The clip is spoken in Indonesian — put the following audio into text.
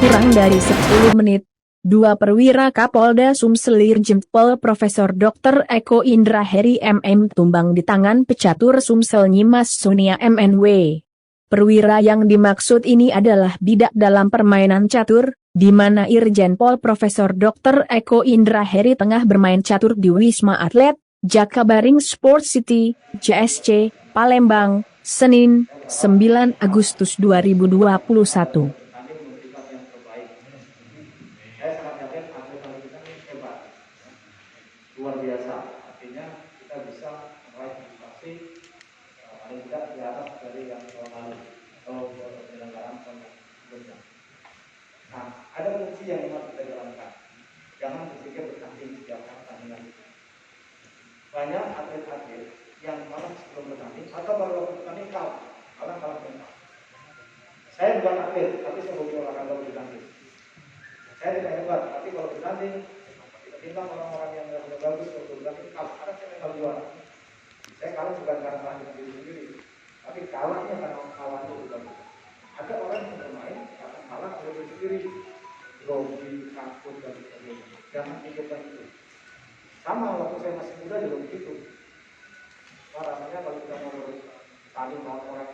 kurang dari 10 menit, dua perwira Kapolda Sumsel Irjen Pol Profesor Dr. Eko Indra Heri MM tumbang di tangan pecatur Sumsel Nyimas Sonia MNW. Perwira yang dimaksud ini adalah bidak dalam permainan catur, di mana Irjen Pol Profesor Dr. Eko Indra Heri tengah bermain catur di Wisma Atlet, Jakabaring Sport City, JSC, Palembang, Senin, 9 Agustus 2021. Saya sangat yakin atlet kita ini hebat, luar biasa. Artinya kita bisa meraih prestasi paling tidak di atas dari yang tahun lalu atau penyelenggaraan tahun sebelumnya. Nah, ada fungsi yang harus kita jalankan. Jangan berpikir bertanding setiap pertandingan. Banyak atlet-atlet yang malah sebelum bertanding atau baru bertanding kalah mental. Saya bukan atlet, tapi saya hobi olahraga bulu tangkis. Saya tidak hebat, tapi kalau bertanding kita orang-orang yang sudah bagus untuk bertanding kalah. Karena saya mental juara. Saya kalah bukan karena kalah dengan diri sendiri, tapi kalahnya karena kawan itu bagus. Ada orang yang bermain karena kalah oleh diri sendiri, grogi, takut dan sebagainya. Jangan pikirkan itu. Sama waktu saya masih muda juga begitu. Rasanya kalau kita mau bertanding lawan orang